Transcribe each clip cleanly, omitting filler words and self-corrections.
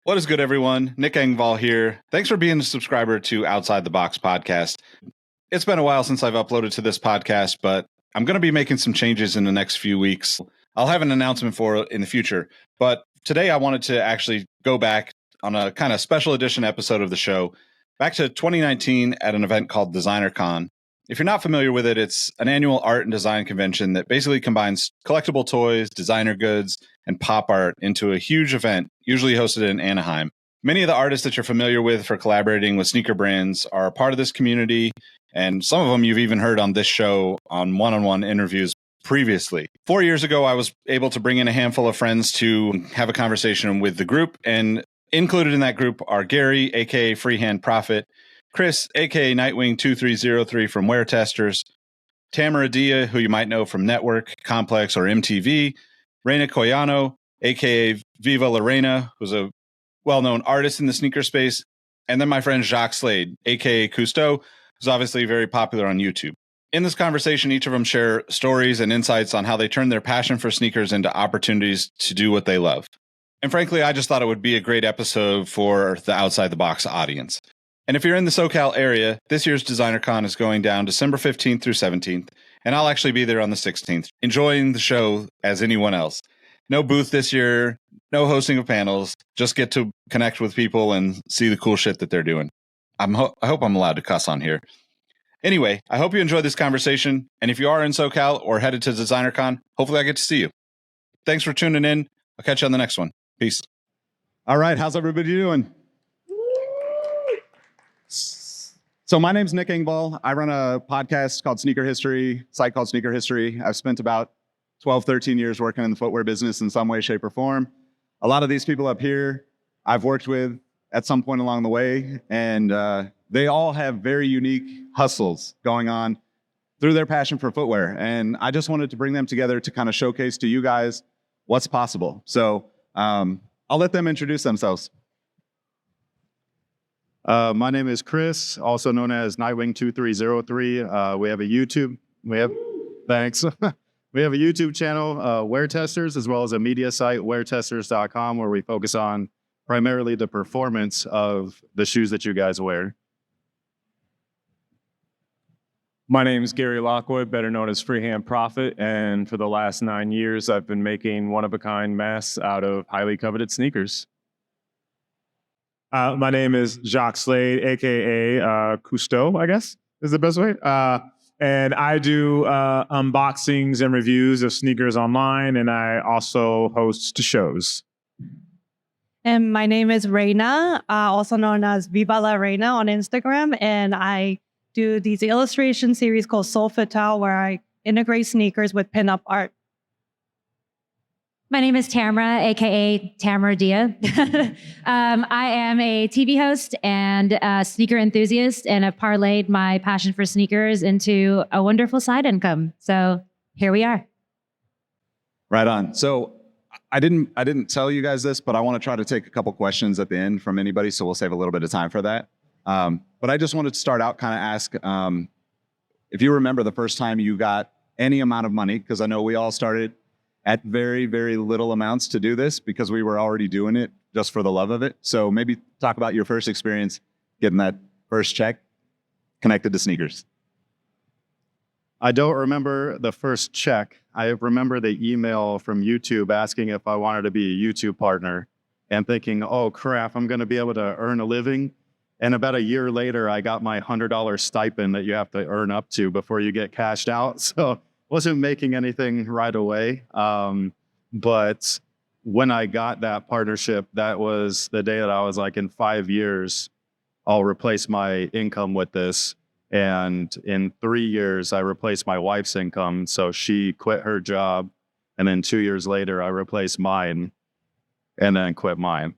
What is good, everyone? Nick Engvall here. Thanks for being a subscriber to Outside the Box podcast. It's been a while since I've uploaded to this podcast, but I'm going to be making some changes in the next few weeks. I'll have an announcement for it in the future, but today I wanted to actually go back on a kind of special edition episode of the show, back to 2019 at an event called DesignerCon. If you're not familiar with it, it's an annual art and design convention that basically combines collectible toys, designer goods, and pop art into a huge event, usually hosted in Anaheim. Many of the artists that you're familiar with for collaborating with sneaker brands are a part of this community, and some of them you've even heard on this show on one-on-one interviews previously. 4 years ago, I was able to bring in a handful of friends to have a conversation with the group, and included in that group are Gary, aka Freehand Prophet, Chris, aka Nightwing2303 from Wear Testers, Tamara Dhia, who you might know from Network, Complex, or MTV, Reina Koyano, aka Viva La Reina, who's a well-known artist in the sneaker space, and then my friend Jacques Slade, aka Cousteau, who's obviously very popular on YouTube. In this conversation, each of them share stories and insights on how they turn their passion for sneakers into opportunities to do what they love. And frankly, I just thought it would be a great episode for the Outside the Box audience. And if you're in the SoCal area, this year's DesignerCon is going down December 15th through 17th, and I'll actually be there on the 16th, enjoying the show as anyone else. No booth this year, no hosting of panels, just get to connect with people and see the cool shit that they're doing. I hope I'm allowed to cuss on here. Anyway, I hope you enjoyed this conversation, and if you are in SoCal or headed to DesignerCon, hopefully I get to see you. Thanks for tuning in. I'll catch you on the next one. Peace. All right, how's everybody doing? So my name's Nick Engvall. I run a podcast called Sneaker History, site called Sneaker History. I've spent about 12, 13 years working in the footwear business in some way, shape, or form. A lot of these people up here I've worked with at some point along the way, and they all have very unique hustles going on through their passion for footwear. And I just wanted to bring them together to kind of showcase to you guys what's possible. So I'll let them introduce themselves. My name is Chris, also known as Nightwing2303. We have a YouTube. Thanks. We have a YouTube channel, Wear Testers, as well as a media site, weartesters.com, where we focus on primarily the performance of the shoes that you guys wear. My name is Gary Lockwood, better known as Freehand Prophet, and for the last 9 years, I've been making one-of-a-kind masks out of highly coveted sneakers. My name is Jacques Slade, aka Cousteau, I guess is the best way. And I do unboxings and reviews of sneakers online, and I also host shows. And my name is Reina, also known as Viva La Reina on Instagram, and I do these illustration series called Soul Fatale, where I integrate sneakers with pinup art. My name is Tamara, aka Tamara Dhia. I am a TV host and a sneaker enthusiast, and have parlayed my passion for sneakers into a wonderful side income. So here we are. Right on. So I didn't tell you guys this, but I want to try to take a couple questions at the end from anybody, so we'll save a little bit of time for that. But I just wanted to start out, kind of ask if you remember the first time you got any amount of money, because I know we all started at very, very little amounts to do this because we were already doing it just for the love of it. So maybe talk about your first experience getting that first check connected to sneakers. I don't remember the first check. I remember the email from YouTube asking if I wanted to be a YouTube partner and thinking, oh crap, I'm going to be able to earn a living. And about a year later, I got my $100 stipend that you have to earn up to before you get cashed out. So wasn't making anything right away. But when I got that partnership, that was the day that I was like, in 5 years, I'll replace my income with this. And in 3 years, I replaced my wife's income. So she quit her job. And then 2 years later, I replaced mine and then quit mine.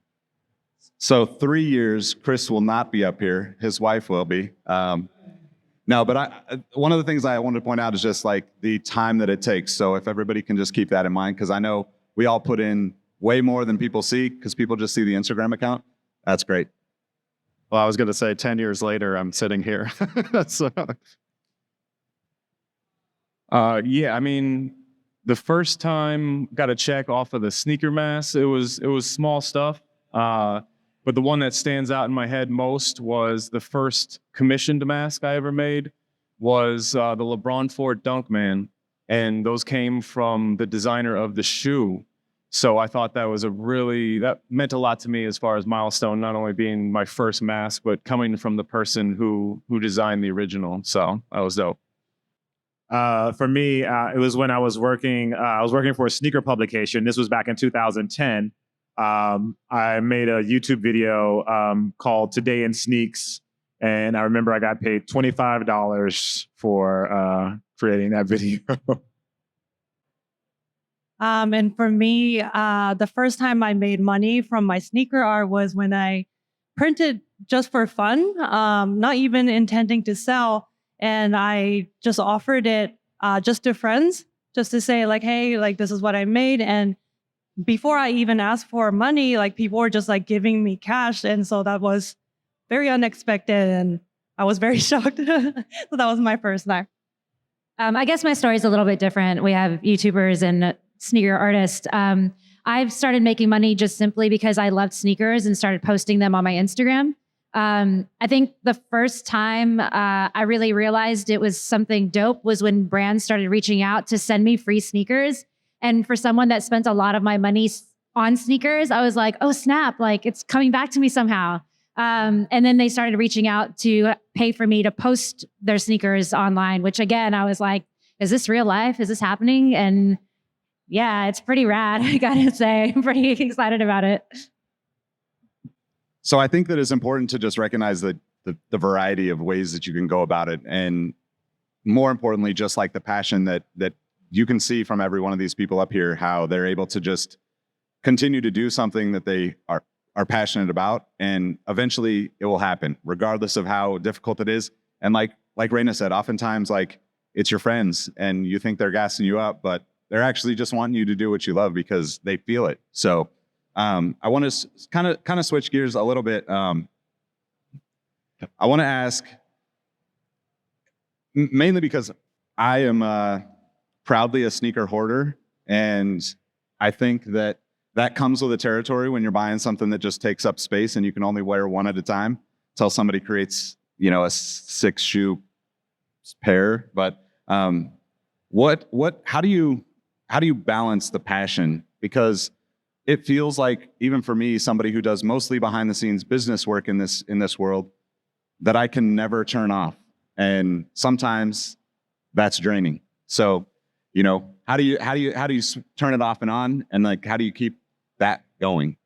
So 3 years, Chris will not be up here. His wife will be. No, but one of the things I wanted to point out is just like the time that it takes. So if everybody can just keep that in mind, because I know we all put in way more than people see, because people just see the Instagram account. That's great. Well, I was going to say 10 years later, I'm sitting here. So. Yeah, I mean, the first time got a check off of the sneaker mask, it was small stuff. But the one that stands out in my head most was the first commissioned mask I ever made was the LeBron 4 Dunkman. And those came from the designer of the shoe. So I thought that meant a lot to me as far as milestone, not only being my first mask, but coming from the person who designed the original. So that was dope. For me, it was when I was working for a sneaker publication. This was back in 2010. I made a YouTube video called Today in Sneaks. And I remember I got paid $25 for creating that video. And for me, the first time I made money from my sneaker art was when I printed just for fun, not even intending to sell. And I just offered it just to friends, just to say like, hey, like this is what I made. And before I even asked for money, like people were just like giving me cash. And so that was very unexpected. And I was very shocked. So that was my first time. I guess my story is a little bit different. We have YouTubers and sneaker artists. I've started making money just simply because I loved sneakers and started posting them on my Instagram. I think the first time I really realized it was something dope was when brands started reaching out to send me free sneakers. And for someone that spent a lot of my money on sneakers, I was like, oh snap, like it's coming back to me somehow. And then they started reaching out to pay for me to post their sneakers online, which again, I was like, is this real life? Is this happening? And yeah, it's pretty rad, I gotta say. I'm pretty excited about it. So I think that it's important to just recognize the variety of ways that you can go about it. And more importantly, just like the passion that you can see from every one of these people up here, how they're able to just continue to do something that they are passionate about. And eventually it will happen, regardless of how difficult it is. And like Reina said, oftentimes like it's your friends and you think they're gassing you up, but they're actually just wanting you to do what you love because they feel it. So I want to kind of switch gears a little bit. I want to ask, mainly because I am proudly a sneaker hoarder, and I think that comes with the territory when you're buying something that just takes up space and you can only wear one at a time until somebody creates, a 6-shoe pair. But how do you balance the passion? Because it feels like, even for me, somebody who does mostly behind the scenes business work in this world, that I can never turn off. And sometimes that's draining. So, how do you turn it off and on? And like, how do you keep that going?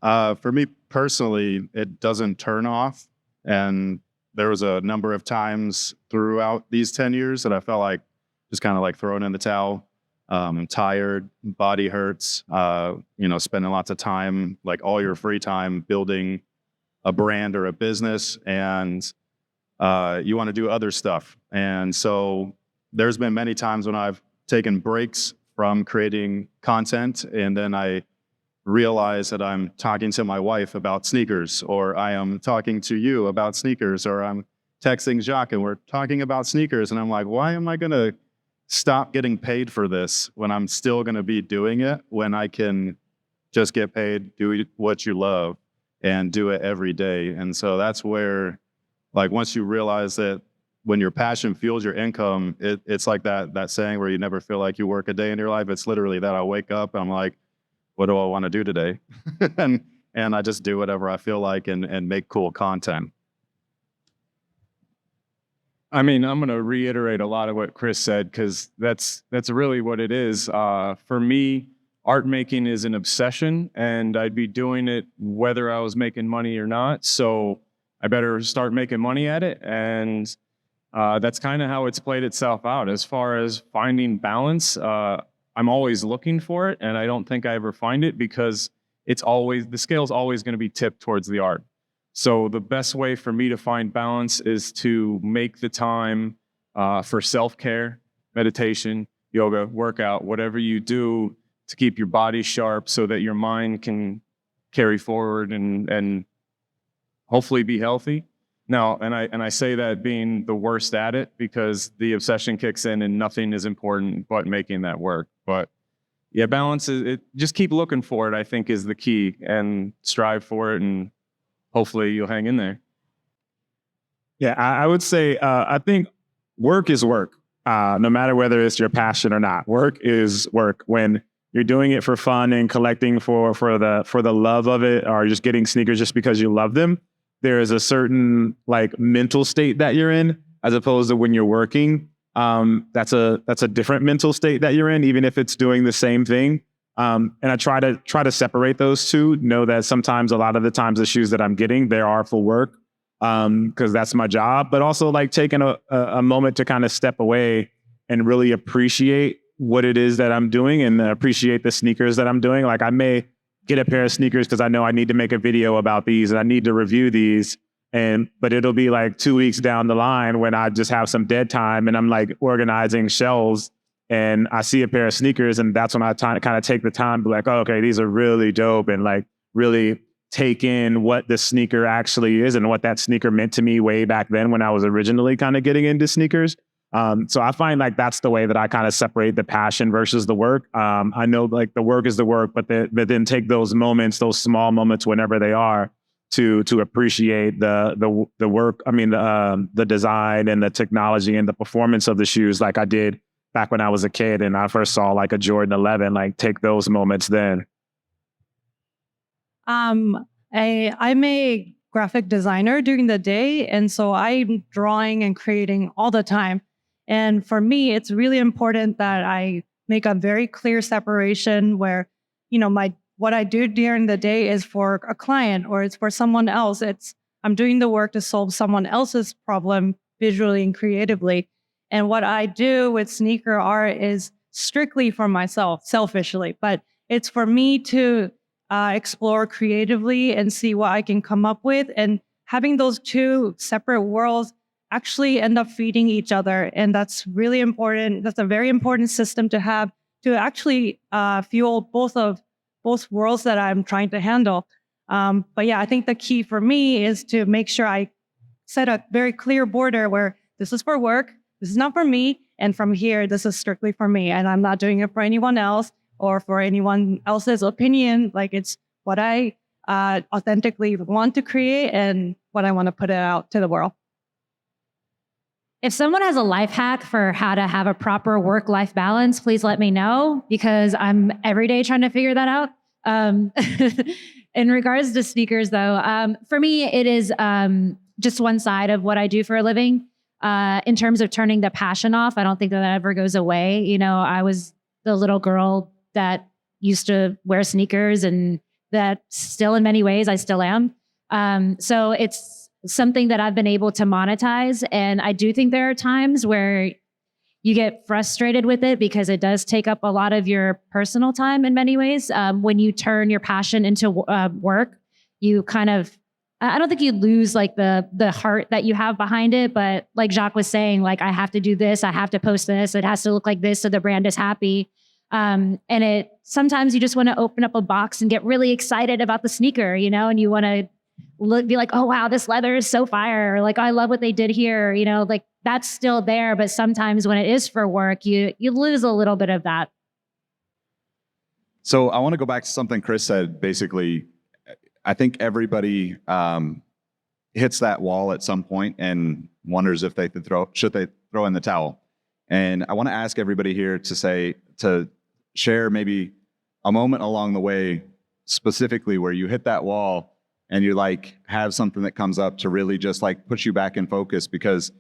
For me personally, it doesn't turn off. And there was a number of times throughout these 10 years that I felt like just kind of like throwing in the towel. I'm tired, body hurts, spending lots of time, like all your free time building a brand or a business, and you want to do other stuff. And so there's been many times when I've taken breaks from creating content, and then I realize that I'm talking to my wife about sneakers, or I am talking to you about sneakers, or I'm texting Jacques and we're talking about sneakers. And I'm like, why am I going to stop getting paid for this when I'm still going to be doing it, when I can just get paid, do what you love, and do it every day? And so that's where, like, once you realize that when your passion fuels your income, it's like that saying where you never feel like you work a day in your life. It's literally that. I wake up and I'm like, what do I want to do today? and I just do whatever I feel like and make cool content. I mean, I'm going to reiterate a lot of what Chris said, because that's really what it is. For me, art making is an obsession, and I'd be doing it whether I was making money or not. So I better start making money at it. And that's kind of how it's played itself out. As far as finding balance, I'm always looking for it, and I don't think I ever find it, because the scale's always going to be tipped towards the art. So the best way for me to find balance is to make the time for self-care, meditation, yoga, workout, whatever you do to keep your body sharp so that your mind can carry forward and hopefully be healthy. Now, and I say that being the worst at it, because the obsession kicks in and nothing is important but making that work. But yeah, balance is it. Just keep looking for it, I think, is the key, and strive for it, and hopefully you'll hang in there. Yeah, I would say I think work is work, no matter whether it's your passion or not. Work is work. When you're doing it for fun and collecting for the love of it, or just getting sneakers just because you love them, there is a certain like mental state that you're in, as opposed to when you're working. That's a different mental state that you're in, even if it's doing the same thing. And I try to separate those two. Know that sometimes, a lot of the times, the shoes that I'm getting, they are for work, because that's my job. But also like taking a moment to kind of step away and really appreciate what it is that I'm doing, and appreciate the sneakers that I'm doing. Like, I may get a pair of sneakers because I know I need to make a video about these and I need to review these. But it'll be like 2 weeks down the line when I just have some dead time and I'm like organizing shelves and I see a pair of sneakers, and that's when I kind of take the time to be like, oh, okay, these are really dope, and like really take in what the sneaker actually is and what that sneaker meant to me way back then when I was originally kind of getting into sneakers. So I find like that's the way that I kind of separate the passion versus the work. I know like the work is the work, but then take those moments, those small moments, whenever they are, to appreciate the work. I mean, the design and the technology and the performance of the shoes, like I did back when I was a kid and I first saw like a Jordan 11. Like, take those moments then. I'm a graphic designer during the day, and so I'm drawing and creating all the time. And for me, it's really important that I make a very clear separation where, what I do during the day is for a client or it's for someone else. I'm doing the work to solve someone else's problem visually and creatively. And what I do with sneaker art is strictly for myself, selfishly, but it's for me to explore creatively and see what I can come up with. And having those two separate worlds actually end up feeding each other. And that's really important. That's a very important system to have to actually fuel both worlds that I'm trying to handle. But yeah, I think the key for me is to make sure I set a very clear border where this is for work, this is not for me, and from here, this is strictly for me. And I'm not doing it for anyone else or for anyone else's opinion. Like, it's what I authentically want to create and what I want to put it out to the world. If someone has a life hack for how to have a proper work-life balance, please let me know, because I'm every day trying to figure that out. In regards to sneakers, though, for me, it is just one side of what I do for a living. In terms of turning the passion off, I don't think that ever goes away. I was the little girl that used to wear sneakers, and that still in many ways I still am. So it's something that I've been able to monetize. And I do think there are times where you get frustrated with it because it does take up a lot of your personal time in many ways. When you turn your passion into work, you kind of, I don't think you lose like the heart that you have behind it, but like Jacques was saying, like, I have to do this, I have to post this, it has to look like this so the brand is happy. And sometimes you just want to open up a box and get really excited about the sneaker, and you want to be like, oh wow, this leather is so fire, or like, I love what they did here, like that's still there. But sometimes when it is for work, you lose a little bit of that. So I want to go back to something Chris said. Basically, I think everybody hits that wall at some point and wonders if they should throw in the towel. And I want to ask everybody here to share maybe a moment along the way, specifically where you hit that wall and you like have something that comes up to really just like push you back in focus, because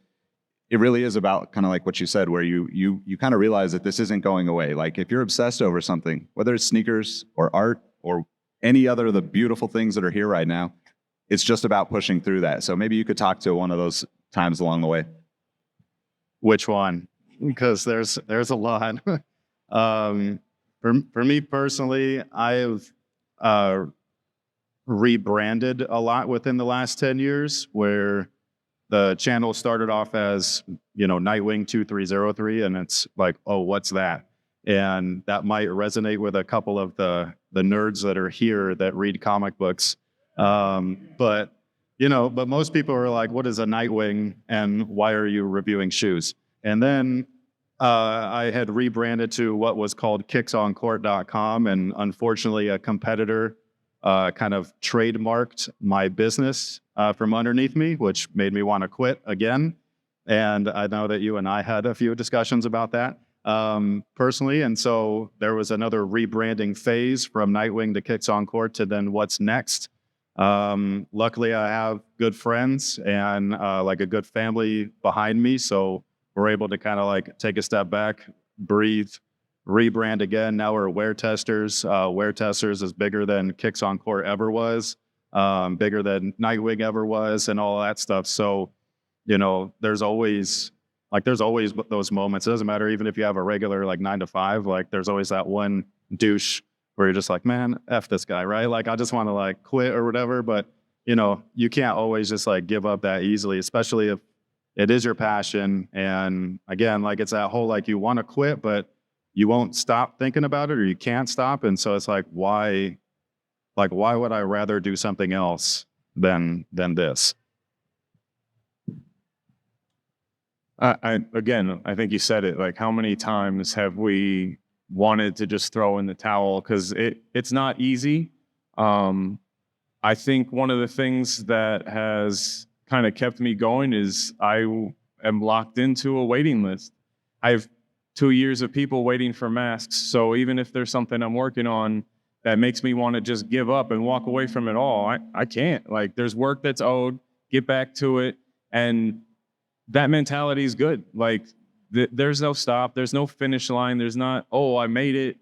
it really is about kind of like what you said, where you kind of realize that this isn't going away. Like, if you're obsessed over something, whether it's sneakers or art or any other of the beautiful things that are here right now, it's just about pushing through that. So maybe you could talk to one of those times along the way. Which one? Because there's a lot. For me personally, I've rebranded a lot within the last 10 years, where the channel started off as, Nightwing 2303, and it's like, oh, what's that? And that might resonate with a couple of the nerds that are here that read comic books. But most people are like, what is a Nightwing and why are you reviewing shoes? And then I had rebranded to what was called kicksoncourt.com, and unfortunately a competitor kind of trademarked my business from underneath me, which made me want to quit again. And I know that you and I had a few discussions about that personally. And so there was another rebranding phase from Nightwing to Kicks on Court to then what's next. Luckily, I have good friends and like a good family behind me. So we're able to kind of like take a step back, breathe, rebrand again. Now we're Wear Testers. Wear Testers is bigger than Kicks on Court ever was, bigger than Nightwing ever was, and all that stuff. So, you know, there's always those moments. It doesn't matter even if you have a regular like 9 to 5. Like there's always that one douche where you're just like, man, F this guy, right? Like I just want to like quit or whatever. But you know, you can't always just like give up that easily, especially if it is your passion. And again, like it's that whole like you want to quit, but you won't stop thinking about it, or you can't stop. And so it's like, why would I rather do something else than this? I think you said it. Like, how many times have we wanted to just throw in the towel? Because it's not easy. I think one of the things that has kind of kept me going is I am locked into a waiting list. I have 2 years of people waiting for masks. So even if there's something I'm working on that makes me want to just give up and walk away from it all, I can't. Like, there's work that's owed, get back to it. And that mentality is good. Like, there's no stop. There's no finish line. There's not, oh, I made it.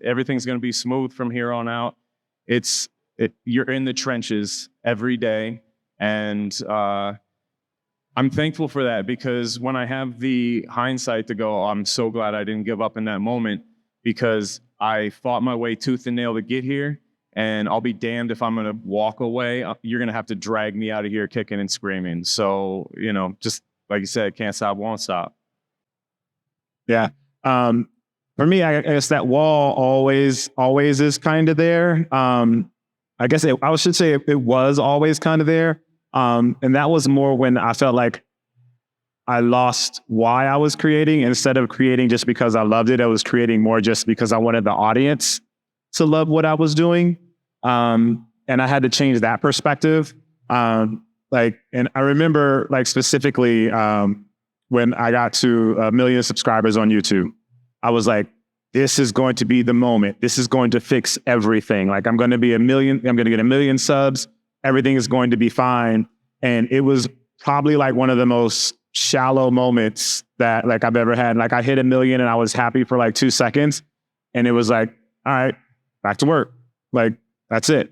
Everything's going to be smooth from here on out. You're in the trenches every day. And I'm thankful for that, because when I have the hindsight to go, oh, I'm so glad I didn't give up in that moment, because I fought my way tooth and nail to get here. And I'll be damned if I'm going to walk away. You're going to have to drag me out of here kicking and screaming. So, you know, just like you said, can't stop, won't stop. Yeah. For me, I guess that wall always is kind of there. I guess I should say it was always kind of there. And that was more when I felt like I lost why I was creating. Instead of creating just because I loved it, I was creating more just because I wanted the audience to love what I was doing. And I had to change that perspective. And I remember like specifically when I got to 1 million subscribers on YouTube, I was like, this is going to be the moment. This is going to fix everything. Like I'm going to get 1 million subs. Everything is going to be fine. And it was probably like one of the most shallow moments that like I've ever had. Like I hit 1 million and I was happy for like 2 seconds. And it was like, all right, back to work. Like, that's it.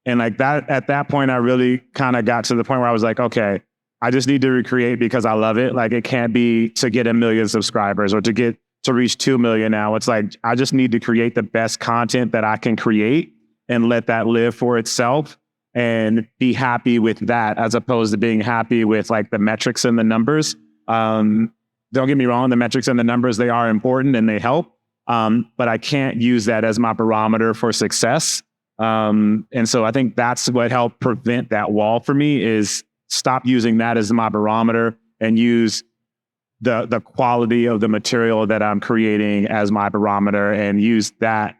And like that, at that point, I really kind of got to the point where I was like, okay, I just need to recreate because I love it. Like it can't be to get 1 million subscribers or to reach 2 million now. It's like, I just need to create the best content that I can create and let that live for itself and be happy with that, as opposed to being happy with like the metrics and the numbers. Don't get me wrong, the metrics and the numbers, they are important and they help. But I can't use that as my barometer for success. And so I think that's what helped prevent that wall for me, is stop using that as my barometer and use the quality of the material that I'm creating as my barometer, and use that,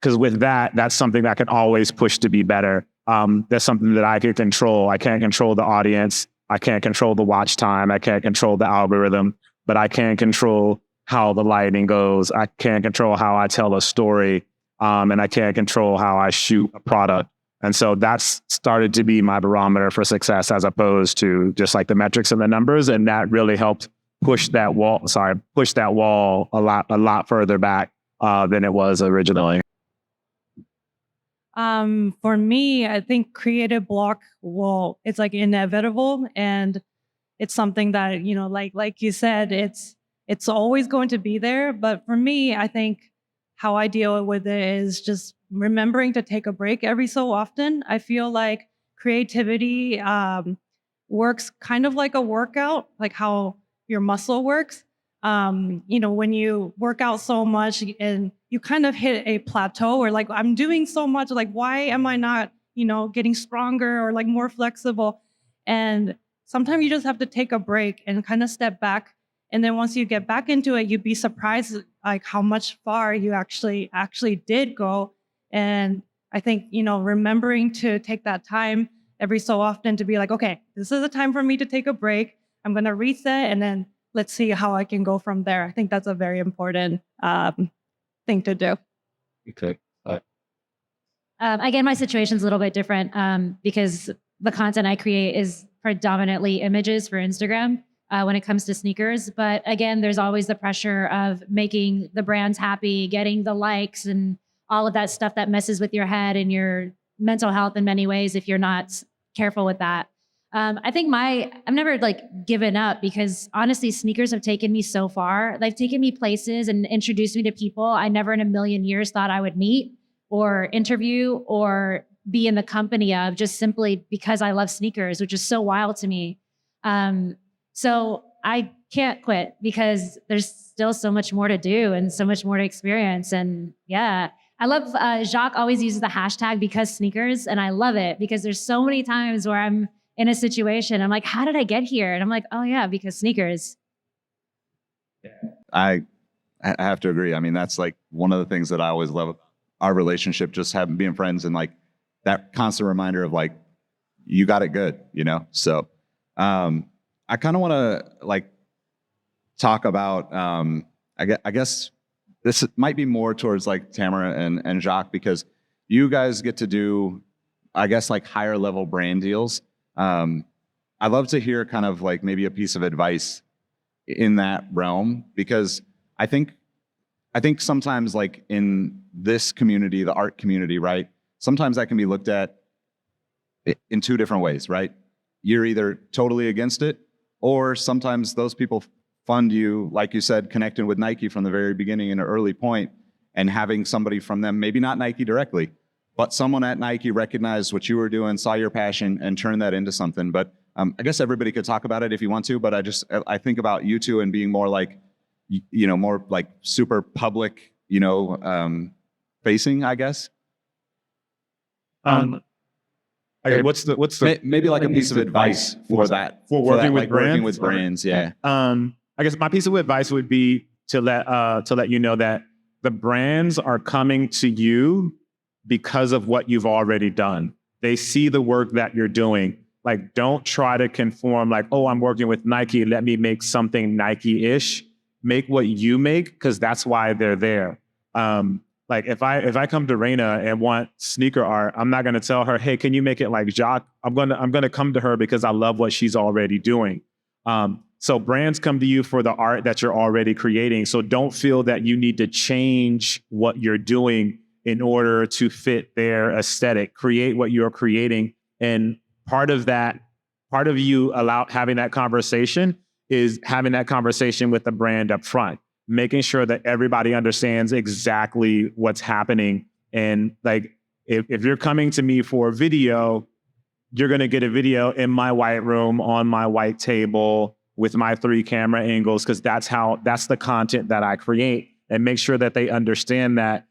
because with that, that's something that I can always push to be better. That's something that I can control. I can't control the audience. I can't control the watch time. I can't control the algorithm, but I can control how the lighting goes. I can't control how I tell a story. And I can't control how I shoot a product. And so that's started to be my barometer for success, as opposed to just like the metrics and the numbers. And that really helped push that wall a lot further back than it was originally. For me, I think creative block, well, it's like inevitable, and it's something that, you know, like you said, it's always going to be there. But for me, I think how I deal with it is just remembering to take a break every so often. I feel like creativity works kind of like a workout, like how your muscle works. You know, when you work out so much and you kind of hit a plateau, or like, I'm doing so much, like, why am I not, you know, getting stronger or like more flexible? And sometimes you just have to take a break and kind of step back And then once you get back into it, you'd be surprised like how much far you actually did go. And I think, remembering to take that time every so often to be like, okay, this is a time for me to take a break. I'm going to reset, and then let's see how I can go from there. I think that's a very important thing to do. Okay. Again, my situation's a little bit different because the content I create is predominantly images for Instagram when it comes to sneakers. But again, there's always the pressure of making the brands happy, getting the likes and all of that stuff that messes with your head and your mental health in many ways if you're not careful with that. I think I've never given up because honestly, sneakers have taken me so far. They've taken me places and introduced me to people I never in a million years thought I would meet or interview or be in the company of, just simply because I love sneakers, which is so wild to me. So I can't quit because there's still so much more to do and so much more to experience. And yeah, I love Jacques always uses the hashtag because sneakers, and I love it because there's so many times where I'm in a situation, I'm like, how did I get here? And I'm like, oh yeah, because sneakers. I have to agree. I mean, that's like one of the things that I always love about our relationship, just being friends, and like that constant reminder of like, you got it good, So I kind of want to talk about, I guess this might be more towards like Tamara and Jacques, because you guys get to do, I guess, like higher level brand deals. I'd love to hear kind of like maybe a piece of advice in that realm, because I think sometimes like in this community, the art community, right? Sometimes that can be looked at in two different ways, right? You're either totally against it, or sometimes those people fund you, like you said, connecting with Nike from the very beginning in an early point, and having somebody from them, maybe not Nike directly, but someone at Nike recognized what you were doing, saw your passion, and turned that into something. But I guess everybody could talk about it if you want to, but I think about you two and being more like, more like super public, facing, I guess. Okay, what's the Maybe like a piece of advice for that, for working with brands? Working with brands, yeah. I guess my piece of advice would be to let you know that the brands are coming to you because of what you've already done. They see the work that you're doing. Like, don't try to conform like, oh, I'm working with Nike, let me make something Nike-ish. Make what you make, because that's why they're there. Like if I come to Reina and want sneaker art, I'm not gonna tell her, hey, can you make it like Jacques? I'm gonna come to her because I love what she's already doing. So brands come to you for the art that you're already creating. So don't feel that you need to change what you're doing in order to fit their aesthetic. Create what you're creating. And part of you having that conversation is having that conversation with the brand up front, making sure that everybody understands exactly what's happening. And like, if you're coming to me for a video, you're going to get a video in my white room on my white table with my 3 camera angles, because that's the content that I create. And make sure that they understand that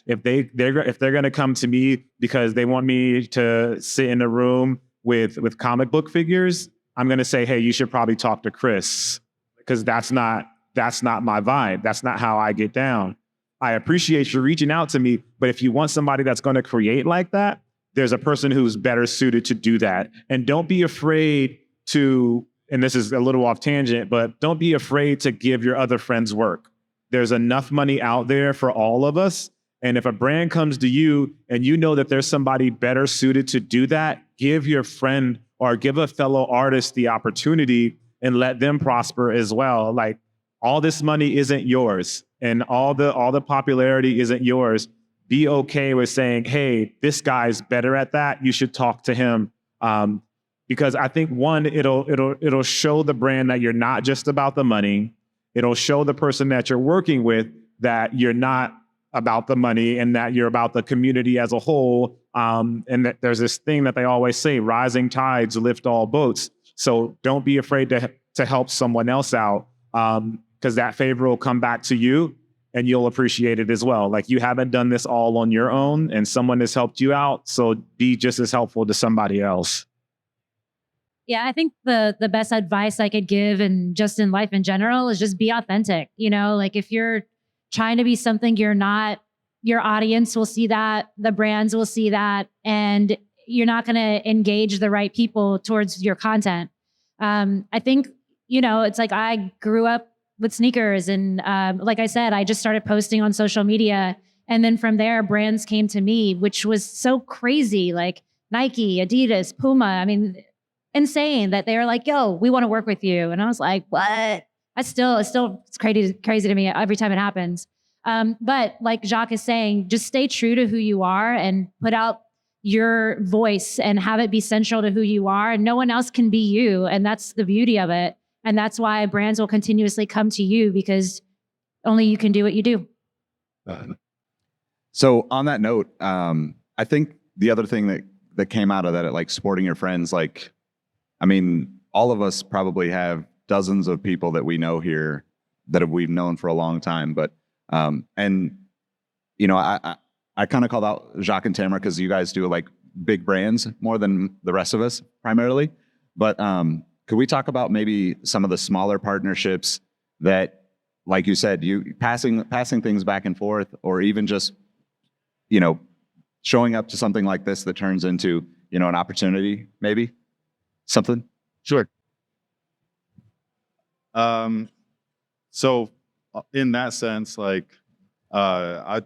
if they're going to come to me because they want me to sit in a room with comic book figures, I'm going to say, hey, you should probably talk to Chris, because that's not my vibe. That's not how I get down. I appreciate you reaching out to me, but if you want somebody that's going to create like that, there's a person who's better suited to do that. And don't be afraid to, and this is a little off tangent, but don't be afraid to give your other friends work. There's enough money out there for all of us. And if a brand comes to you and you know that there's somebody better suited to do that, give your friend or give a fellow artist the opportunity and let them prosper as well. Like, all this money isn't yours, and all the popularity isn't yours. Be okay with saying, hey, this guy's better at that. You should talk to him. Because I think, one, it'll show the brand that you're not just about the money. It'll show the person that you're working with that you're not about the money and that you're about the community as a whole. And that there's this thing that they always say, rising tides lift all boats. So don't be afraid to help someone else out, because that favor will come back to you and you'll appreciate it as well. Like, you haven't done this all on your own and someone has helped you out. So be just as helpful to somebody else. Yeah, I think the best advice I could give, and just in life in general, is just be authentic. Like if you're trying to be something you're not, your audience will see that, the brands will see that, and you're not going to engage the right people towards your content. I think, it's like I grew up with sneakers, and like I said, I just started posting on social media. And then from there, brands came to me, which was so crazy. Like Nike, Adidas, Puma. I mean, insane that they were like, yo, we want to work with you. And I was like, what? It's crazy to me every time it happens. But like Jacques is saying, just stay true to who you are and put out your voice and have it be central to who you are. And no one else can be you. And that's the beauty of it. And that's why brands will continuously come to you, because only you can do what you do. So on that note, I think the other thing that came out of that, like supporting your friends, like, I mean, all of us probably have dozens of people that we know here that we've known for a long time. But, and, I kind of called out Jacques and Tamara because you guys do like big brands more than the rest of us primarily. But could we talk about maybe some of the smaller partnerships that, like you said, you passing things back and forth, or even just, showing up to something like this that turns into, an opportunity, maybe something? Sure. So in that sense, like, I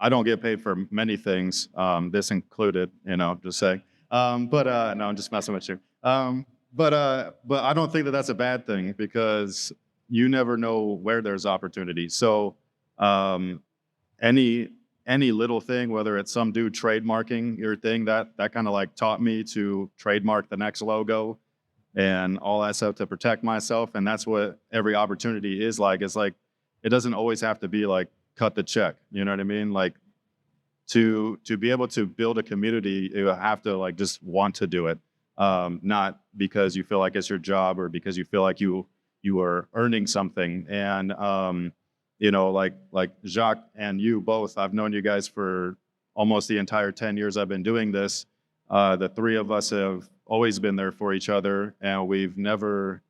don't get paid for many things, this included, just saying. But no, I'm just messing with you. But I don't think that that's a bad thing, because you never know where there's opportunity. So any little thing, whether it's some dude trademarking your thing, that kind of like taught me to trademark the next logo and all that stuff to protect myself. And that's what every opportunity is like. It's like, it doesn't always have to be like cut the check. You know what I mean? Like to be able to build a community, you have to like just want to do it. Not because you feel like it's your job or because you feel like you are earning something. And, like Jacques and you both, I've known you guys for almost the entire 10 years I've been doing this. The three of us have always been there for each other, and we've never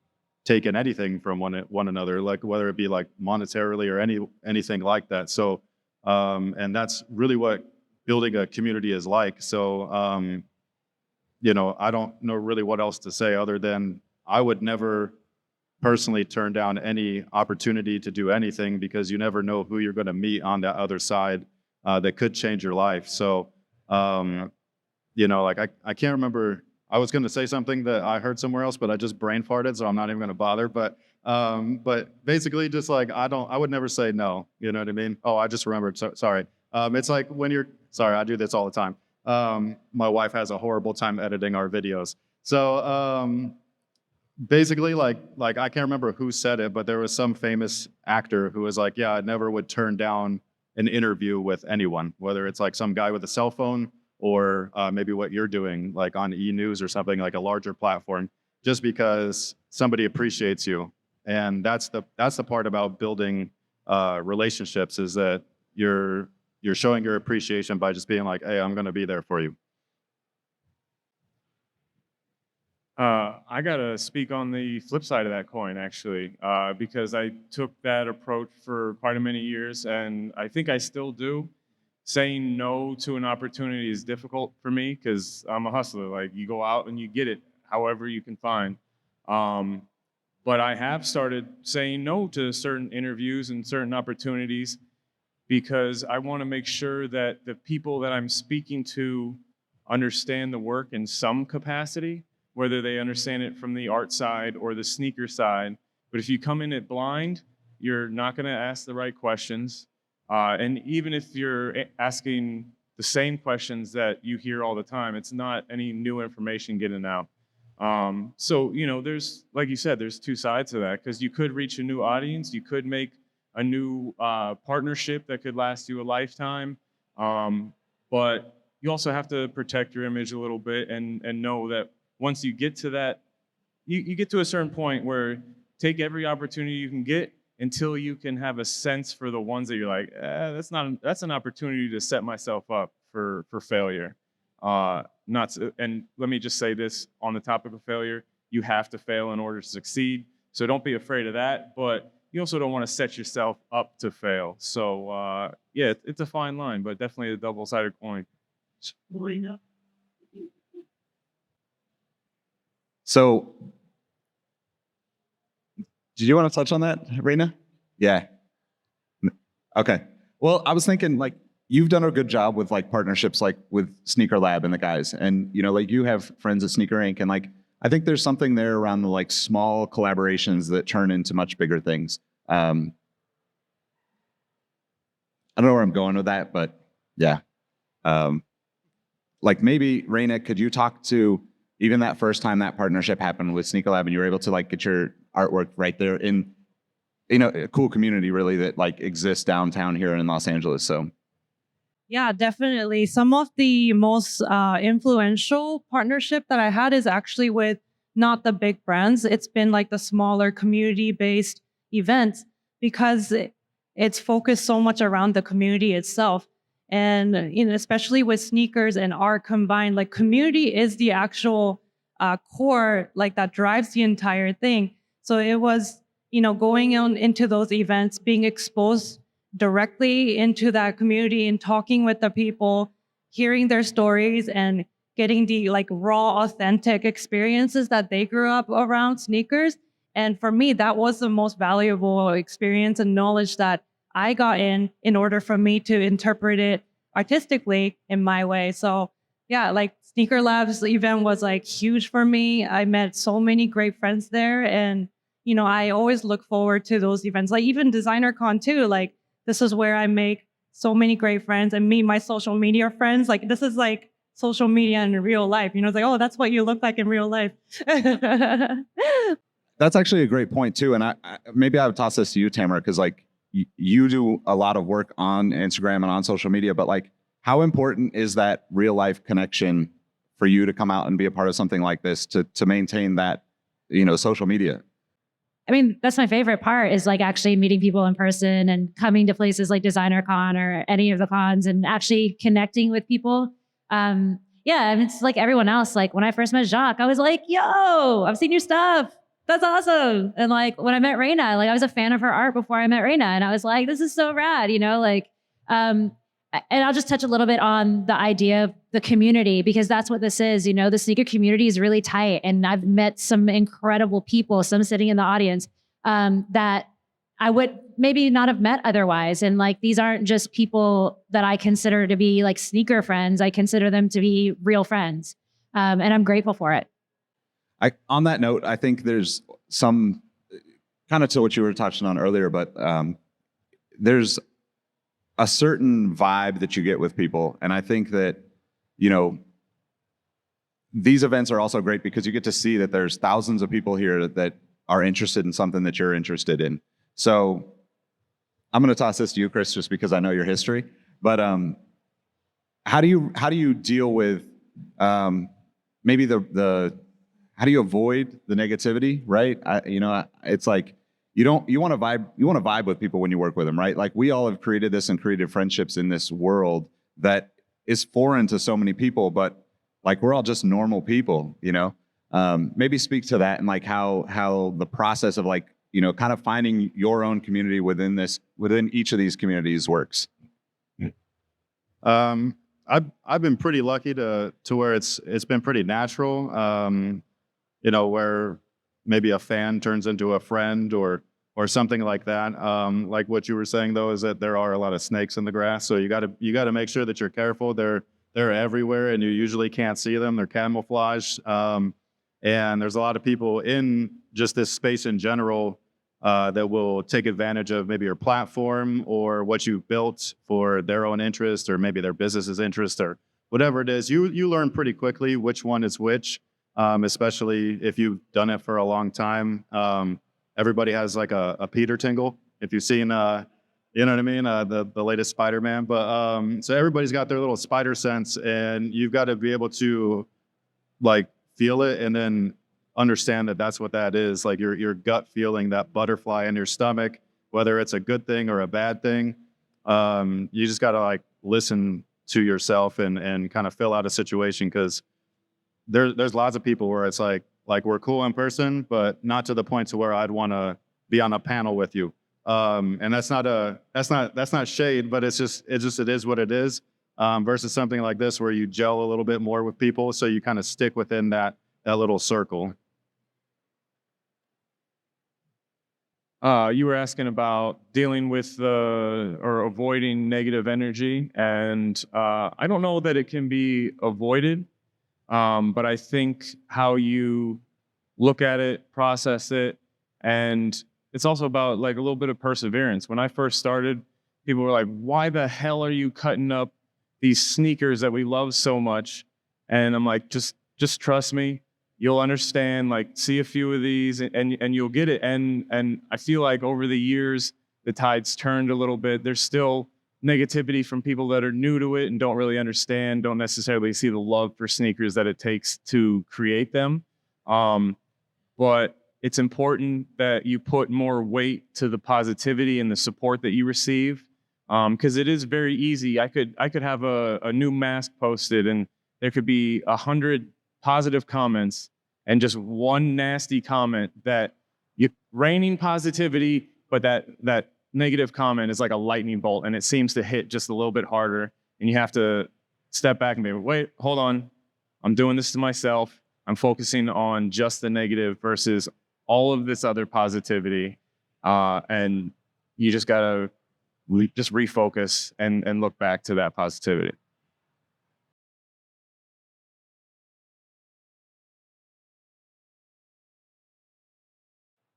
taken anything from one another, like whether it be like monetarily or anything like that. So, and that's really what building a community is like. So, I don't know really what else to say other than I would never personally turn down any opportunity to do anything, because you never know who you're going to meet on that other side that could change your life. So, like I can't remember. I was going to say something that I heard somewhere else, but I just brain farted, so I'm not even going to bother. But basically, just like I would never say no. You know what I mean? Oh, I just remembered. Sorry. It's like when you're sorry. I do this all the time. My wife has a horrible time editing our videos. So basically, like I can't remember who said it, but there was some famous actor who was like, yeah, I never would turn down an interview with anyone, whether it's like some guy with a cell phone or maybe what you're doing, like on e-news or something, like a larger platform, just because somebody appreciates you. And that's the part about building relationships, is that you're showing your appreciation by just being like, hey, I'm going to be there for you. I got to speak on the flip side of that coin, actually, because I took that approach for quite a many years, and I think I still do. Saying no to an opportunity is difficult for me because I'm a hustler. Like, you go out and you get it however you can find. But I have started saying no to certain interviews and certain opportunities because I want to make sure that the people that I'm speaking to understand the work in some capacity, whether they understand it from the art side or the sneaker side. But if you come in it blind, you're not going to ask the right questions. And even if you're asking the same questions that you hear all the time, it's not any new information getting out. So, there's, like you said, there's two sides to that, because you could reach a new audience. You could make a new partnership that could last you a lifetime. But you also have to protect your image a little bit and know that once you get to that, you get to a certain point where take every opportunity you can get until you can have a sense for the ones that you're like, that's an opportunity to set myself up for failure. And let me just say this on the topic of failure. you have to fail in order to succeed. So don't be afraid of that, but you also don't want to set yourself up to fail. So yeah, it's a fine line, but definitely a double-sided coin. So, did you want to touch on that, Reina? Yeah. Okay. Well, I was thinking, like, you've done a good job with like partnerships, like with Sneaker Lab and the guys, and you know, like you have friends at Sneaker Inc. and like I think there's something there around the like small collaborations that turn into much bigger things. I don't know where I'm going with that, but yeah. Like maybe Reina, could you talk to even that first time that partnership happened with Sneaker Lab and you were able to like get your artwork right there in, you know, a cool community really that like exists downtown here in Los Angeles. So Yeah, definitely. Some of the most influential partnership that I had is actually with not the big brands. It's been like the smaller community-based events because it's focused so much around the community itself. And you know, especially with sneakers and art combined, like community is the actual core, like that drives the entire thing. So it was, you know, going on into those events, being exposed directly into that community and talking with the people, hearing their stories and getting the like raw, authentic experiences that they grew up around sneakers. And for me, that was the most valuable experience and knowledge that I got in order for me to interpret it artistically in my way. So yeah, like Sneaker Labs event was like huge for me. I met so many great friends there. And, you know, I always look forward to those events, like even Designer Con too. Like this is where I make so many great friends and meet my social media friends. Like this is like social media in real life. You know, it's like, oh, that's what you look like in real life. that's actually a great point too. And maybe I would toss this to you, Tamara, because like you do a lot of work on Instagram and on social media, but like how important is that real life connection for you to come out and be a part of something like this to maintain that, you know, social media? I mean, that's my favorite part is like actually meeting people in person and coming to places like Designer Con or any of the cons and actually connecting with people. Yeah, and it's like everyone else. Like when I first met Jacques, I was like, yo, I've seen your stuff. That's awesome. And like when I met Reina, like I was a fan of her art before I met Reina. And I was like, this is so rad, you know, like, and I'll just touch a little bit on the idea of the community, because that's what this is. You know, the sneaker community is really tight. And I've met some incredible people, some sitting in the audience, that I would maybe not have met otherwise. And like, these aren't just people that I consider to be like sneaker friends. I consider them to be real friends. And I'm grateful for it. On that note, I think there's some kind of to what you were touching on earlier, but there's a certain vibe that you get with people. And I think that, you know, these events are also great because you get to see that there's thousands of people here that are interested in something that you're interested in. So I'm going to toss this to you, Chris, just because I know your history. But how do you deal with maybe how do you avoid the negativity, right? It's like you want to vibe with people when you work with them, right? Like we all have created friendships in this world that is foreign to so many people, but like we're all just normal people, you know? Maybe speak to that and like how the process of like, you know, kind of finding your own community within each of these communities works. I've been pretty lucky to where it's been pretty natural. You know, where maybe a fan turns into a friend or something like that. Like what you were saying though, is that there are a lot of snakes in the grass. So you gotta make sure that you're careful. They're everywhere and you usually can't see them. They're camouflaged. And there's a lot of people in just this space in general that will take advantage of maybe your platform or what you've built for their own interest or maybe their business's interest or whatever it is. You learn pretty quickly which one is which. Especially if you've done it for a long time. Everybody has like a Peter tingle. If you've seen, you know what I mean? The latest Spider-Man. But so everybody's got their little spider sense and you've got to be able to like feel it and then understand that that's what that is. Like your gut feeling, that butterfly in your stomach, whether it's a good thing or a bad thing. You just got to like listen to yourself and kind of fill out a situation because there's lots of people where it's like Like we're cool in person, but not to the point to where I'd want to be on a panel with you. And that's not shade, but it is what it is. Versus something like this where you gel a little bit more with people, so you kind of stick within that little circle. You were asking about dealing with or avoiding negative energy, and I don't know that it can be avoided, but I think how you look at it, process it, and it's also about like a little bit of perseverance. When I first started, people were like, "Why the hell are you cutting up these sneakers that we love so much?" And I'm like, just trust me. You'll understand, like, see a few of these and you'll get it. And I feel like over the years, the tide's turned a little bit. There's still negativity from people that are new to it and don't really understand, don't necessarily see the love for sneakers that it takes to create them. But it's important that you put more weight to the positivity and the support that you receive. Because it is very easy. I could have a new mask posted and there could be 100 positive comments and just one nasty comment that raining positivity, but that negative comment is like a lightning bolt and it seems to hit just a little bit harder. And you have to step back and be, wait, hold on. I'm doing this to myself. I'm focusing on just the negative versus all of this other positivity. And you just gotta just refocus and look back to that positivity.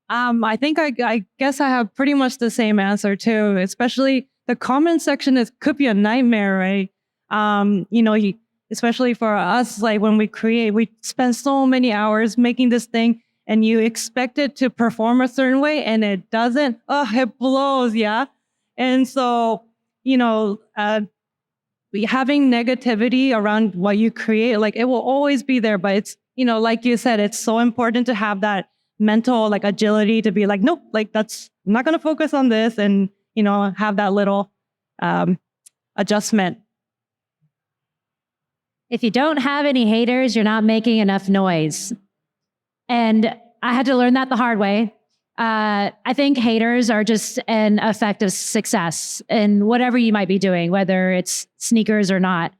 I think I guess I have pretty much the same answer too. Especially the comment section could be a nightmare, right? Especially for us, like when we create, we spend so many hours making this thing, and you expect it to perform a certain way, and it doesn't. Oh, it blows, yeah. And so, having negativity around what you create, like it will always be there. But it's, like you said, it's so important to have that mental like agility to be like, nope, like I'm not going to focus on this, and have that little adjustment. If you don't have any haters, you're not making enough noise. And I had to learn that the hard way. I think haters are just an effect of success in whatever you might be doing, whether it's sneakers or not.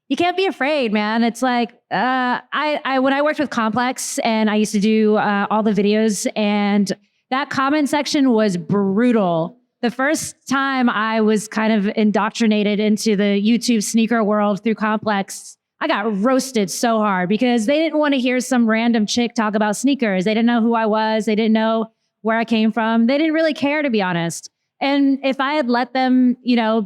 You can't be afraid, man. It's like, I when I worked with Complex and I used to do all the videos, and that comment section was brutal. The first time I was kind of indoctrinated into the YouTube sneaker world through Complex, I got roasted so hard because they didn't want to hear some random chick talk about sneakers. They didn't know who I was. They didn't know where I came from. They didn't really care, to be honest. And if I had let them,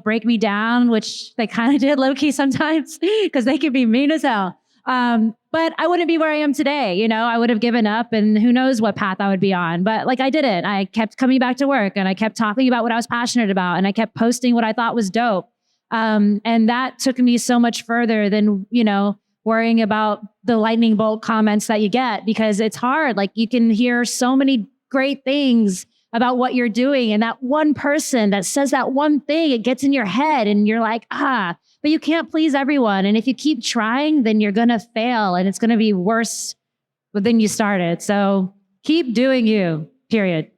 break me down, which they kind of did low-key sometimes, because they could be mean as hell. But I wouldn't be where I am today. I would have given up, and who knows what path I would be on. But like I didn't. I kept coming back to work, and I kept talking about what I was passionate about, and I kept posting what I thought was dope. And that took me so much further than, worrying about the lightning bolt comments that you get, because it's hard. Like you can hear so many great things about what you're doing, and that one person that says that one thing, it gets in your head and you're like, but you can't please everyone. And if you keep trying, then you're going to fail, and it's going to be worse than you started. So keep doing you, period.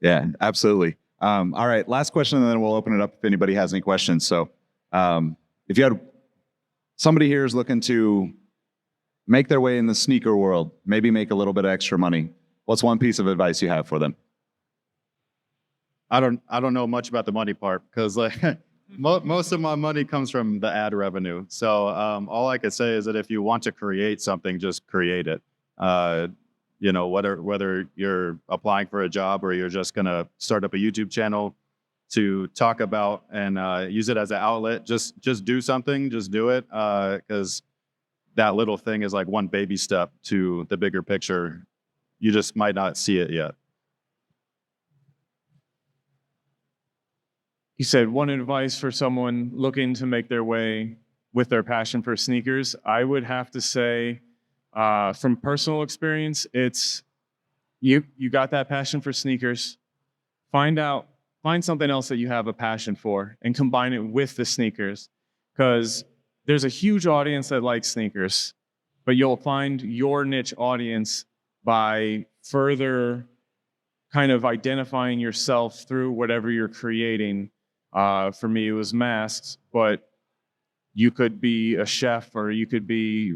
Yeah, absolutely. All right, last question, and then we'll open it up if anybody has any questions. So if you had somebody here is looking to make their way in the sneaker world, maybe make a little bit of extra money, what's one piece of advice you have for them? I don't know much about the money part, because like most of my money comes from the ad revenue. So all I could say is that if you want to create something, just create it. Whether you're applying for a job or you're just gonna start up a YouTube channel to talk about and use it as an outlet, just do something, just do it, because that little thing is like one baby step to the bigger picture. You just might not see it yet. You said one advice for someone looking to make their way with their passion for sneakers. I would have to say, from personal experience, it's you got that passion for sneakers. Find something else that you have a passion for and combine it with the sneakers. Because there's a huge audience that likes sneakers, but you'll find your niche audience by further kind of identifying yourself through whatever you're creating. For me, it was masks, but you could be a chef, or you could be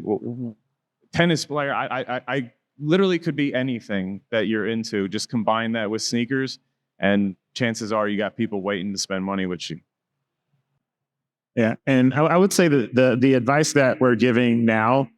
tennis player. I literally could be anything that you're into. Just combine that with sneakers, and chances are you got people waiting to spend money with you. Yeah, and I would say that the advice that we're giving now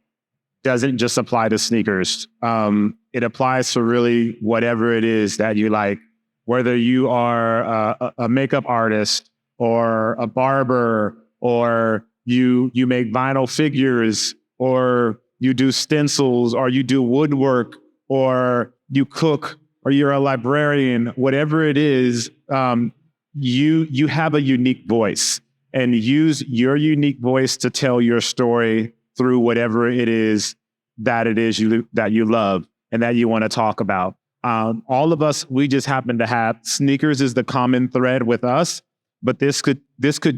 doesn't just apply to sneakers. It applies to really whatever it is that you like, whether you are a makeup artist or a barber, or you make vinyl figures, or you do stencils, or you do woodwork, or you cook, or you're a librarian. Whatever it is, you have a unique voice, and use your unique voice to tell your story through whatever it is that you love and that you want to talk about. All of us, we just happen to have sneakers is the common thread with us, but this could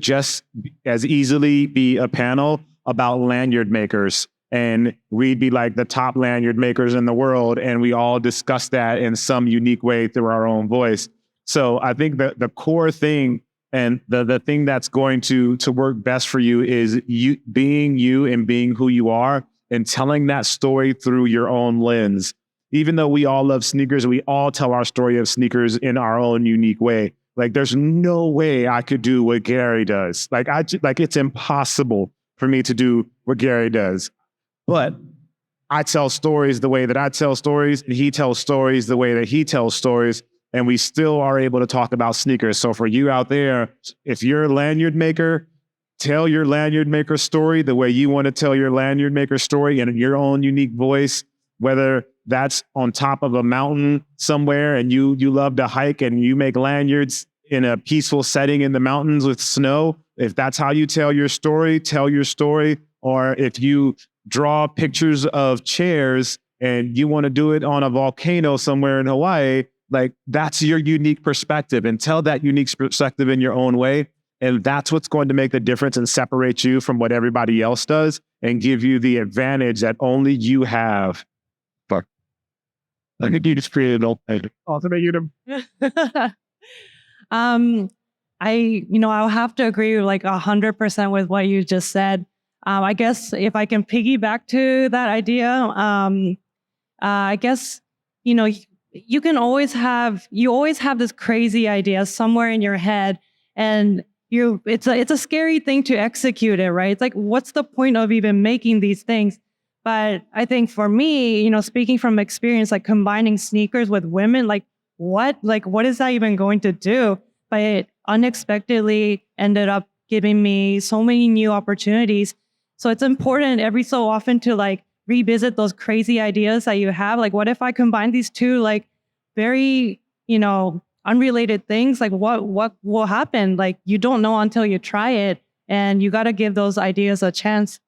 just as easily be a panel about lanyard makers, and we'd be like the top lanyard makers in the world, and we all discuss that in some unique way through our own voice. So I think that the core thing, and the thing that's going to work best for you, is you being you and being who you are, and telling that story through your own lens. Even though we all love sneakers, we all tell our story of sneakers in our own unique way. Like, there's no way I could do what Gary does. Like it's impossible for me to do what Gary does. But I tell stories the way that I tell stories, and he tells stories the way that he tells stories, and we still are able to talk about sneakers. So for you out there, if you're a lanyard maker, tell your lanyard maker story the way you want to tell your lanyard maker story in your own unique voice, whether that's on top of a mountain somewhere and you love to hike and you make lanyards in a peaceful setting in the mountains with snow. If that's how you tell your story, tell your story. Or if you draw pictures of chairs and you want to do it on a volcano somewhere in Hawaii, like, that's your unique perspective, and tell that unique perspective in your own way. And that's what's going to make the difference and separate you from what everybody else does, and give you the advantage that only you have. Fuck. I think you just created an ultimate universe. I'll have to agree like 100% with what you just said. I guess if I can piggyback to that idea, I guess, you always have this crazy idea somewhere in your head, and it's a scary thing to execute it, right? It's like, what's the point of even making these things? But I think for me, speaking from experience, like combining sneakers with women, what is that even going to do? But it unexpectedly ended up giving me so many new opportunities. So it's important every so often to revisit those crazy ideas that you have. Like, what if I combine these two very, unrelated things? Like, what will happen? Like, you don't know until you try it, and you got to give those ideas a chance.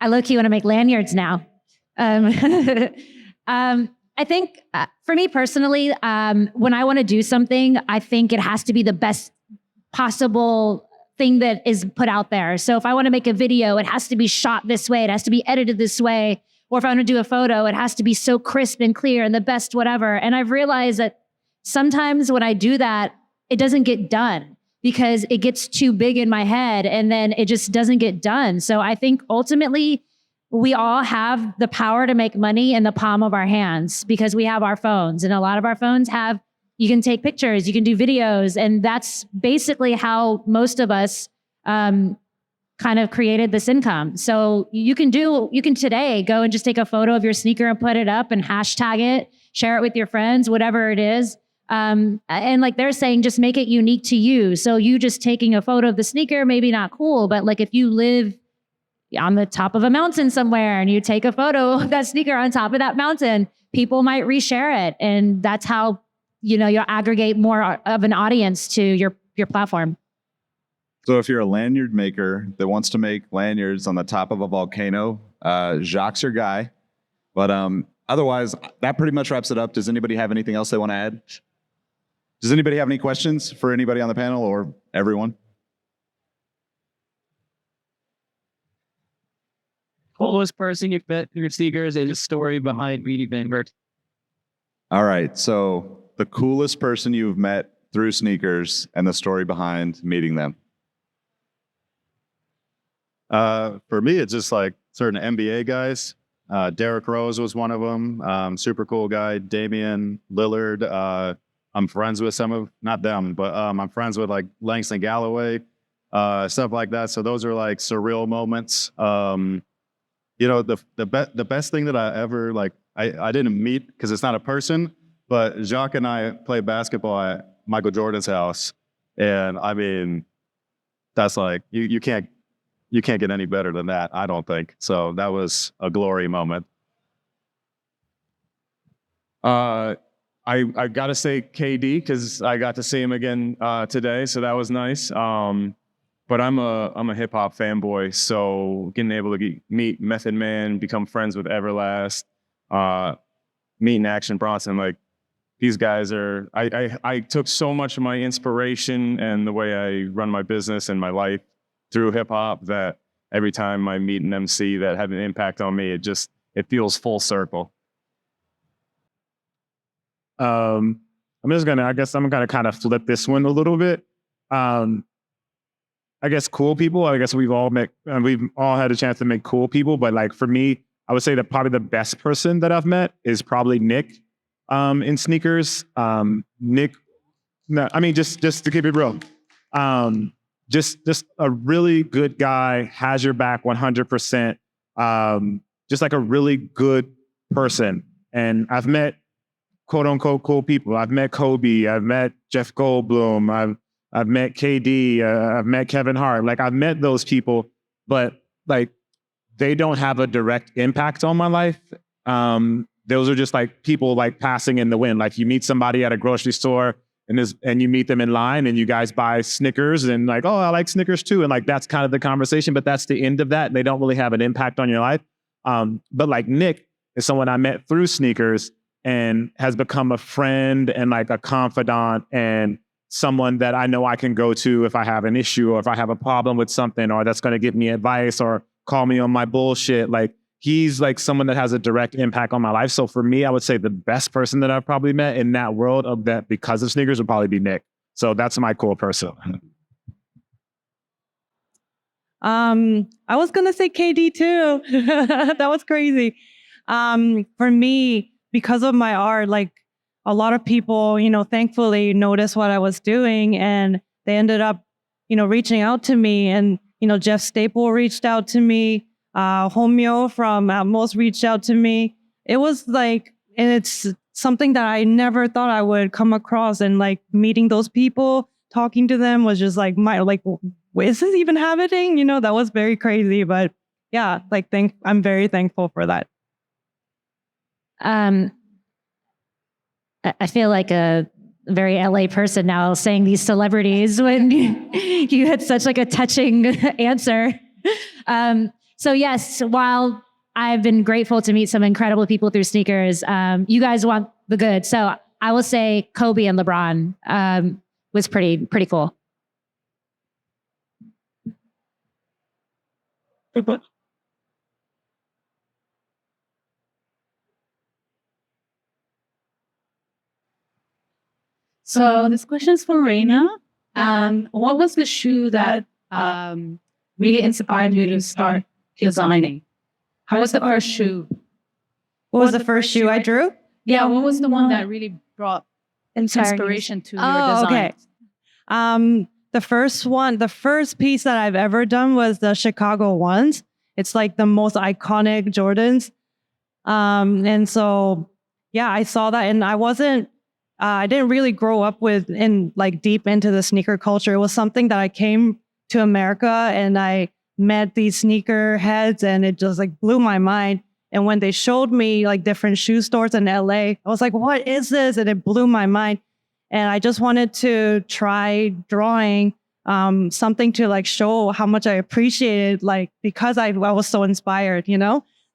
I low-key want to make lanyards now. I think for me personally, when I want to do something, I think it has to be the best possible thing that is put out there. So if I want to make a video, it has to be shot this way. It has to be edited this way. Or if I want to do a photo, it has to be so crisp and clear and the best whatever. And I've realized that sometimes when I do that, it doesn't get done because it gets too big in my head, and then it just doesn't get done. So I think ultimately we all have the power to make money in the palm of our hands because we have our phones, and a lot of our phones you can take pictures, you can do videos, and that's basically how most of us kind of created this income. So you can today go and just take a photo of your sneaker and put it up and hashtag it, share it with your friends, whatever it is. And like they're saying, just make it unique to you. So you just taking a photo of the sneaker, maybe not cool, but like if you live on the top of a mountain somewhere and you take a photo of that sneaker on top of that mountain, people might reshare it. And that's how, you'll aggregate more of an audience to your platform. So if you're a lanyard maker that wants to make lanyards on the top of a volcano, Jacques' your guy. But otherwise, that pretty much wraps it up. Does anybody have anything else they want to add? Does anybody have any questions for anybody on the panel or everyone? coolest person you've met through sneakers and the story behind meeting them. All right. So the coolest person you've met through sneakers and the story behind meeting them. For me, it's just like certain NBA guys. Derrick Rose was one of them. Super cool guy. Damian Lillard. I'm friends with some of, not them, but I'm friends with like Langston Galloway, stuff like that. So those are like surreal moments. You know, the best thing that I ever, like, I didn't meet because it's not a person, but Jacques and I played basketball at Michael Jordan's house. And I mean, that's like, you can't get any better than that, I don't think. So that was a glory moment. I got to say KD because I got to see him again today, so that was nice. But I'm a hip hop fanboy, so getting able to meet Method Man, become friends with Everlast, meeting Action Bronson, like these guys are. I took so much of my inspiration and the way I run my business and my life through hip hop that every time I meet an MC that had an impact on me, it feels full circle. I guess I'm gonna kind of flip this one a little bit. I guess cool people. I guess we've all had a chance to meet cool people, but like for me, I would say that probably the best person that I've met is probably Nick, in sneakers. Nick, no, I mean just to keep it real, just a really good guy, has your back 100%. Just like a really good person, and I've met quote unquote cool people. I've met Kobe. I've met Jeff Goldblum. I've met KD. I've met Kevin Hart. Like I've met those people, but like they don't have a direct impact on my life. Those are just like people like passing in the wind. Like you meet somebody at a grocery store and you meet them in line and you guys buy Snickers and like, oh, I like Snickers too. And like that's kind of the conversation, but that's the end of that. They don't really have an impact on your life. But like Nick is someone I met through sneakers and has become a friend and like a confidant and someone that I know I can go to if I have an issue or if I have a problem with something, or that's going to give me advice or call me on my bullshit. Like he's like someone that has a direct impact on my life. So for me, I would say the best person that I've probably met in that world of that because of sneakers would probably be Nick. So that's my cool person. I was gonna say KD too. That was crazy. For me, because of my art, like a lot of people, thankfully noticed what I was doing, and they ended up, reaching out to me. And Jeff Staple reached out to me. Homeo from Atmos reached out to me. It was like, and it's something that I never thought I would come across. And like meeting those people, talking to them was just like is this even happening? That was very crazy. But yeah, like I'm very thankful for that. I feel like a very LA person now saying these celebrities when you had such like a touching answer. So yes, while I've been grateful to meet some incredible people through sneakers, you guys want the good. So I will say Kobe and LeBron was pretty cool. So this question is for Reina. What was the shoe that really inspired you to start designing? How was the first shoe? What was the first shoe I drew? Yeah, what was the one that really brought inspiration to your design? Okay. The first piece that I've ever done was the Chicago ones. It's like the most iconic Jordans. And so, yeah, I saw that, and I didn't really grow up deep into the sneaker culture. It was something that I came to America and I met these sneaker heads, and it just like blew my mind. And when they showed me like different shoe stores in LA, I was like, what is this? And it blew my mind. And I just wanted to try drawing something to like show how much I appreciated, like, because I was so inspired,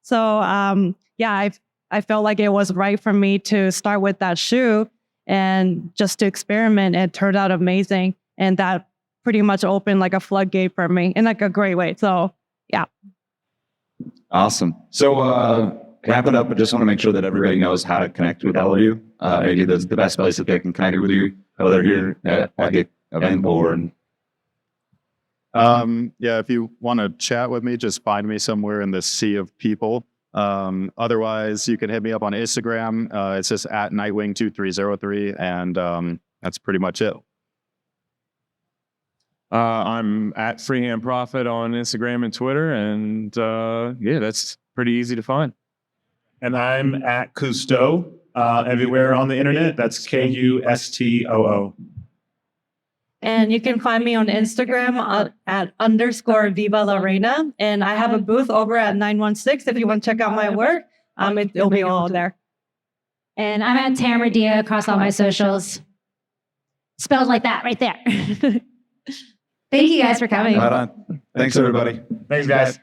So yeah, I felt like it was right for me to start with that shoe and just to experiment. It turned out amazing. And that pretty much opened like a floodgate for me in like a great way. So yeah. Awesome. So wrap it up, but just want to make sure that everybody knows how to connect with all of you. Maybe the best place that they can connect with you, whether here at the event or. Yeah, if you want to chat with me, just find me somewhere in this sea of people. Otherwise, you can hit me up on Instagram. It's just at Nightwing2303, and that's pretty much it. I'm at Freehand Profit on Instagram and Twitter, and yeah, that's pretty easy to find. And I'm at Cousteau everywhere on the internet. That's Kustoo. And you can find me on Instagram at _Viva La Reina. And I have a booth over at 916 if you want to check out my work. It'll be all there. And I'm at Tamara Dhia across all my socials. Spelled like that right there. Thank you guys for coming. Right on. Thanks, everybody. Thanks, guys.